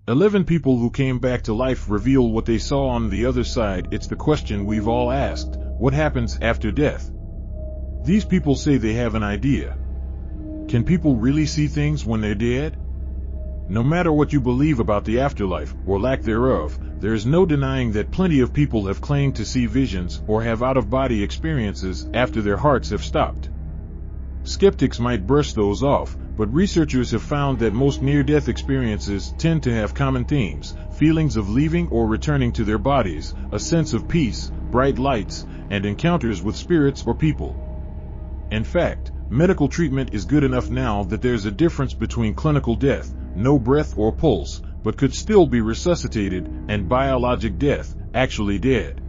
11 people who came back to life reveal what they saw on the other side. It's the question we've all asked: what happens after death? These people say they have an idea. Can people really see things when they're dead? No matter what you believe about the afterlife, or lack thereof, there is no denying that plenty of people have claimed to see visions or have out-of-body experiences after their hearts have stopped. Skeptics might brush those off, but researchers have found that most near-death experiences tend to have common themes: feelings of leaving or returning to their bodies, a sense of peace, bright lights, and encounters with spirits or people. In fact, medical treatment is good enough now that there's a difference between clinical death, no breath or pulse, but could still be resuscitated, and biologic death, actually dead.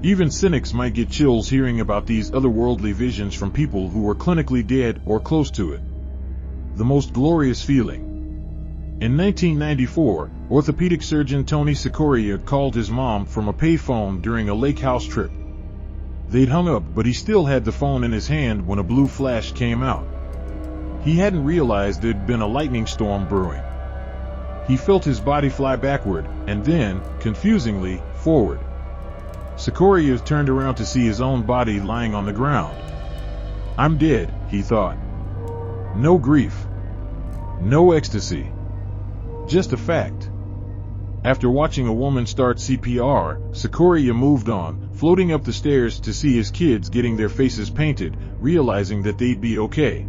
Even cynics might get chills hearing about these otherworldly visions from people who were clinically dead or close to it. The most glorious feeling. In 1994, orthopedic surgeon Tony Sikoria called his mom from a payphone during a lake house trip. They'd hung up, but he still had the phone in his hand when a blue flash came out. He hadn't realized there'd been a lightning storm brewing. He felt his body fly backward, and then, confusingly, forward. Sikoria turned around to see his own body lying on the ground. I'm dead, he thought. No grief. No ecstasy. Just a fact. After watching a woman start CPR, Sikoria moved on, floating up the stairs to see his kids getting their faces painted, realizing that they'd be okay.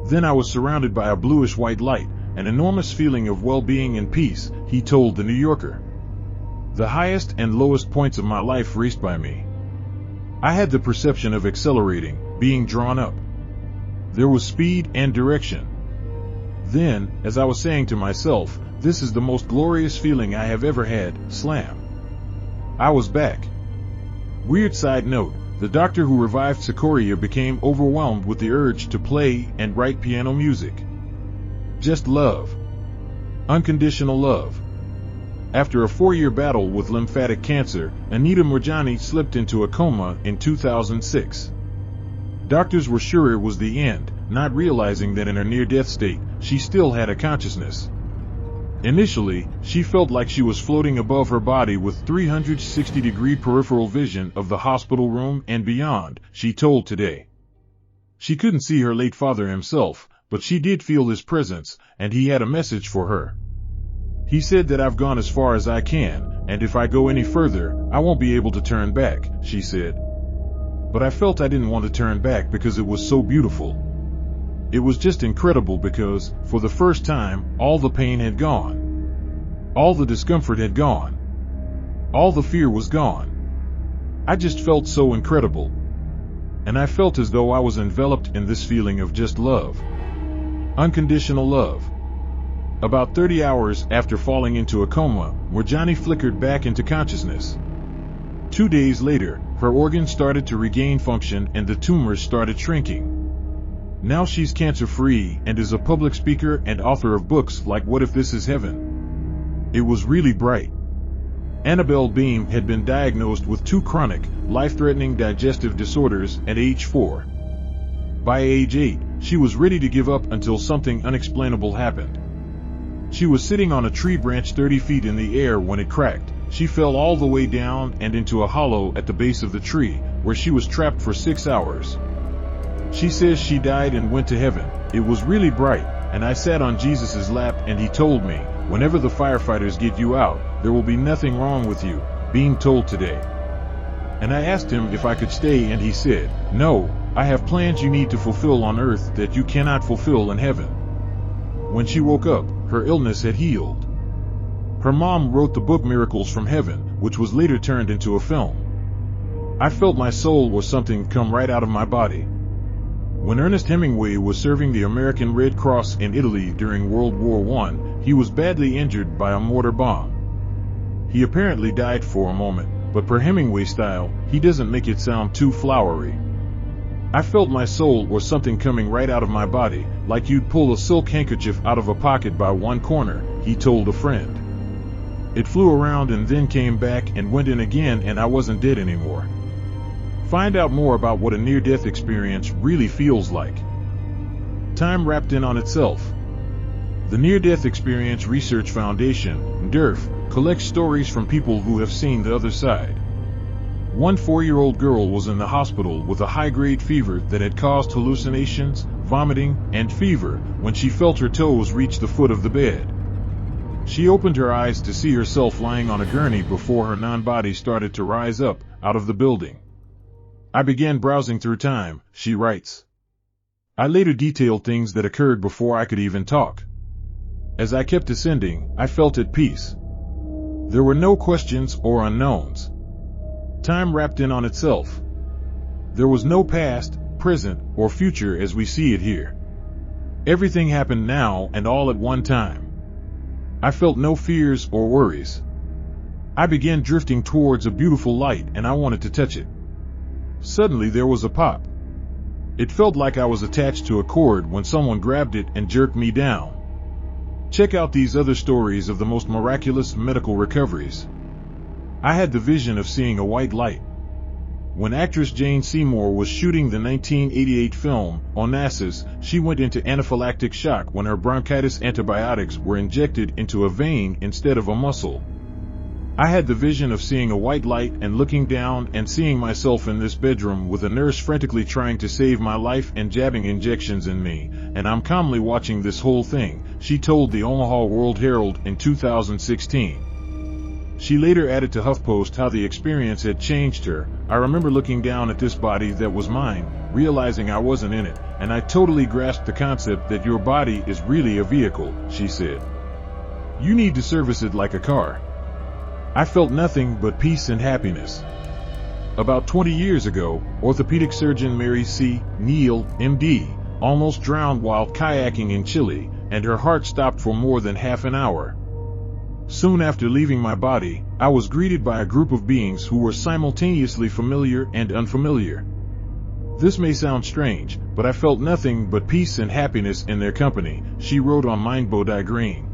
Then I was surrounded by a bluish-white light, an enormous feeling of well-being and peace, he told The New Yorker. The highest and lowest points of my life raced by me. I had the perception of accelerating, being drawn up. There was speed and direction. Then, as I was saying to myself, this is the most glorious feeling I have ever had, slam. I was back. Weird side note, the doctor who revived Sikoria became overwhelmed with the urge to play and write piano music. Just love. Unconditional love. After a 4-year battle with lymphatic cancer, Anita Moorjani slipped into a coma in 2006. Doctors were sure it was the end, not realizing that in her near-death state, she still had a consciousness. Initially, she felt like she was floating above her body with 360-degree peripheral vision of the hospital room and beyond, she told Today. She couldn't see her late father himself, but she did feel his presence, and he had a message for her. He said that I've gone as far as I can, and if I go any further, I won't be able to turn back, she said. But I felt I didn't want to turn back because it was so beautiful. It was just incredible because, for the first time, all the pain had gone. All the discomfort had gone. All the fear was gone. I just felt so incredible. And I felt as though I was enveloped in this feeling of just love. Unconditional love. About 30 hours after falling into a coma, Moorjani flickered back into consciousness. 2 days later, her organs started to regain function and the tumors started shrinking. Now she's cancer-free and is a public speaker and author of books like What If This Is Heaven? It was really bright. Annabelle Beam had been diagnosed with 2 chronic, life-threatening digestive disorders at age 4. By age 8, she was ready to give up until something unexplainable happened. She was sitting on a tree branch 30 feet in the air when it cracked. She fell all the way down and into a hollow at the base of the tree, where she was trapped for 6 hours. She says she died and went to heaven. It was really bright, and I sat on Jesus' lap and he told me, whenever the firefighters get you out, there will be nothing wrong with you, Being told Today. And I asked him if I could stay and he said, no, I have plans you need to fulfill on earth that you cannot fulfill in heaven. When she woke up, her illness had healed. Her mom wrote the book Miracles from Heaven, which was later turned into a film. I felt my soul or something come right out of my body. When Ernest Hemingway was serving the American Red Cross in Italy during World War I, he was badly injured by a mortar bomb. He apparently died for a moment, but per Hemingway style, he doesn't make it sound too flowery. I felt my soul or something coming right out of my body, like you'd pull a silk handkerchief out of a pocket by one corner, he told a friend. It flew around and then came back and went in again and I wasn't dead anymore. Find out more about what a near-death experience really feels like. Time wrapped in on itself. The Near-Death Experience Research Foundation, NDERF, collects stories from people who have seen the other side. One 4-year-old girl was in the hospital with a high-grade fever that had caused hallucinations, vomiting, and fever when she felt her toes reach the foot of the bed. She opened her eyes to see herself lying on a gurney before her non-body started to rise up out of the building. I began browsing through time, she writes. I later detailed things that occurred before I could even talk. As I kept ascending, I felt at peace. There were no questions or unknowns. Time wrapped in on itself. There was no past, present, or future as we see it here. Everything happened now and all at one time. I felt no fears or worries. I began drifting towards a beautiful light and I wanted to touch it. Suddenly there was a pop. It felt like I was attached to a cord when someone grabbed it and jerked me down. Check out these other stories of the most miraculous medical recoveries. I had the vision of seeing a white light. When actress Jane Seymour was shooting the 1988 film Onassis, she went into anaphylactic shock when her bronchitis antibiotics were injected into a vein instead of a muscle. I had the vision of seeing a white light and looking down and seeing myself in this bedroom with a nurse frantically trying to save my life and jabbing injections in me, and I'm calmly watching this whole thing, she told the Omaha World Herald in 2016. She later added to HuffPost how the experience had changed her. I remember looking down at this body that was mine, realizing I wasn't in it, and I totally grasped the concept that your body is really a vehicle, she said. You need to service it like a car. I felt nothing but peace and happiness. About 20 years ago, orthopedic surgeon Mary C. Neal, MD, almost drowned while kayaking in Chile, and her heart stopped for more than half an hour. Soon after leaving my body, I was greeted by a group of beings who were simultaneously familiar and unfamiliar. This may sound strange, but I felt nothing but peace and happiness in their company, she wrote on Mindbody.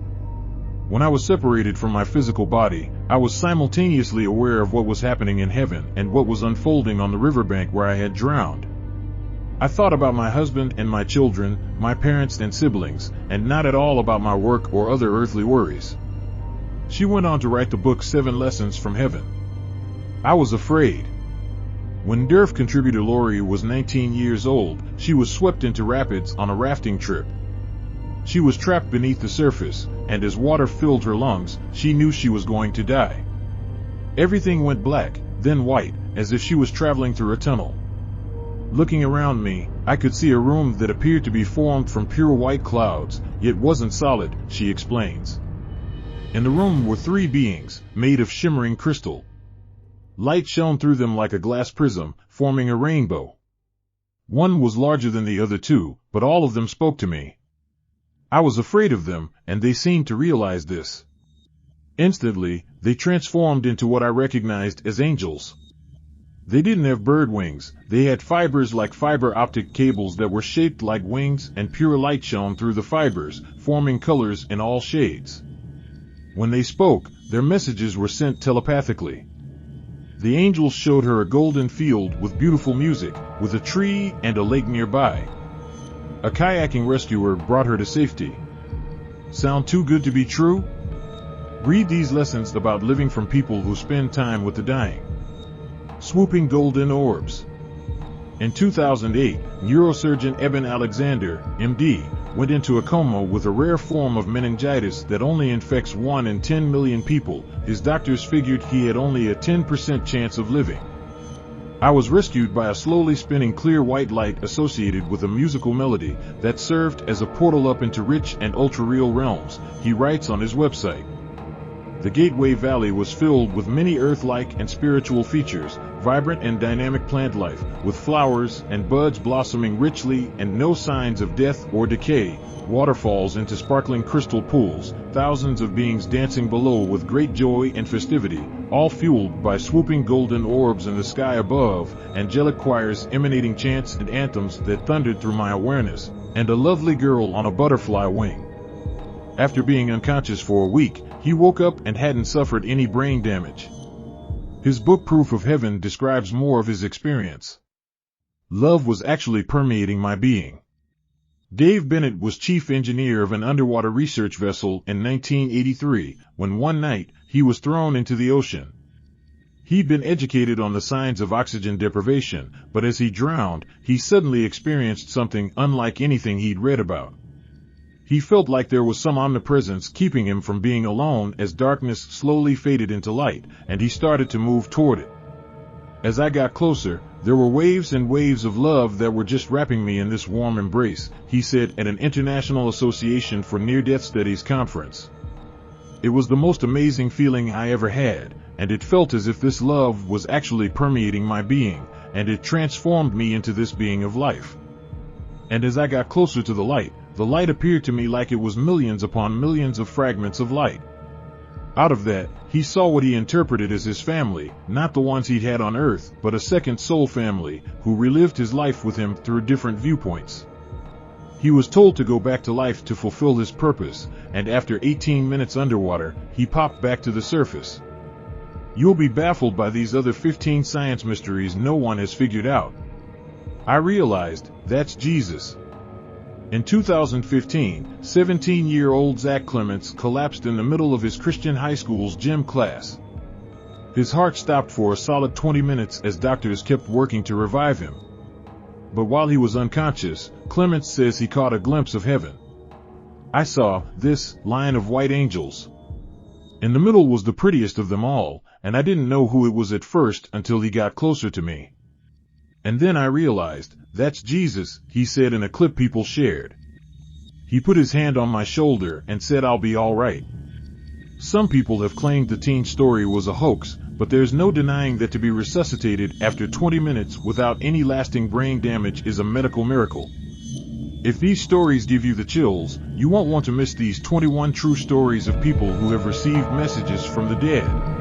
When I was separated from my physical body, I was simultaneously aware of what was happening in heaven and what was unfolding on the riverbank where I had drowned. I thought about my husband and my children, my parents and siblings, and not at all about my work or other earthly worries. She went on to write the book 7 Lessons from Heaven. I was afraid. When NDERF contributor Lori was 19 years old, she was swept into rapids on a rafting trip. She was trapped beneath the surface, and as water filled her lungs, she knew she was going to die. Everything went black, then white, as if she was traveling through a tunnel. Looking around me, I could see a room that appeared to be formed from pure white clouds, yet wasn't solid, she explains. In the room were 3 beings, made of shimmering crystal. Light shone through them like a glass prism, forming a rainbow. One was larger than the other 2, but all of them spoke to me. I was afraid of them, and they seemed to realize this. Instantly, they transformed into what I recognized as angels. They didn't have bird wings, they had fibers like fiber optic cables that were shaped like wings, and pure light shone through the fibers, forming colors in all shades. When they spoke, their messages were sent telepathically. The angels showed her a golden field with beautiful music, with a tree and a lake nearby. A kayaking rescuer brought her to safety. Sound too good to be true? Read these lessons about living from people who spend time with the dying. Swooping golden orbs. In 2008, neurosurgeon Eben Alexander, MD, went into a coma with a rare form of meningitis that only infects 1 in 10 million people. His doctors figured he had only a 10% chance of living. I was rescued by a slowly spinning clear white light associated with a musical melody that served as a portal up into rich and ultra-real realms, he writes on his website. The Gateway Valley was filled with many Earth-like and spiritual features, vibrant and dynamic plant life, with flowers and buds blossoming richly and no signs of death or decay, waterfalls into sparkling crystal pools, thousands of beings dancing below with great joy and festivity, all fueled by swooping golden orbs in the sky above, angelic choirs emanating chants and anthems that thundered through my awareness, and a lovely girl on a butterfly wing. After being unconscious for a week, he woke up and hadn't suffered any brain damage. His book Proof of Heaven describes more of his experience. Love was actually permeating my being. Dave Bennett was chief engineer of an underwater research vessel in 1983, when one night, he was thrown into the ocean. He'd been educated on the signs of oxygen deprivation, but as he drowned, he suddenly experienced something unlike anything he'd read about. He felt like there was some omnipresence keeping him from being alone as darkness slowly faded into light, and he started to move toward it. As I got closer, there were waves and waves of love that were just wrapping me in this warm embrace, he said at an International Association for Near-Death Studies conference. It was the most amazing feeling I ever had, and it felt as if this love was actually permeating my being, and it transformed me into this being of life. And as I got closer to the light appeared to me like it was millions upon millions of fragments of light. Out of that, he saw what he interpreted as his family, not the ones he'd had on Earth, but a second soul family, who relived his life with him through different viewpoints. He was told to go back to life to fulfill his purpose, and after 18 minutes underwater, he popped back to the surface. You'll be baffled by these other 15 science mysteries no one has figured out. I realized, that's Jesus. In 2015, 17-year-old Zach Clements collapsed in the middle of his Christian high school's gym class. His heart stopped for a solid 20 minutes as doctors kept working to revive him. But while he was unconscious, Clements says he caught a glimpse of heaven. I saw this line of white angels. In the middle was the prettiest of them all, and I didn't know who it was at first until he got closer to me. And then I realized, that's Jesus, he said in a clip people shared. He put his hand on my shoulder and said I'll be all right. Some people have claimed the teen story was a hoax, but there's no denying that to be resuscitated after 20 minutes without any lasting brain damage is a medical miracle. If these stories give you the chills, you won't want to miss these 21 true stories of people who have received messages from the dead.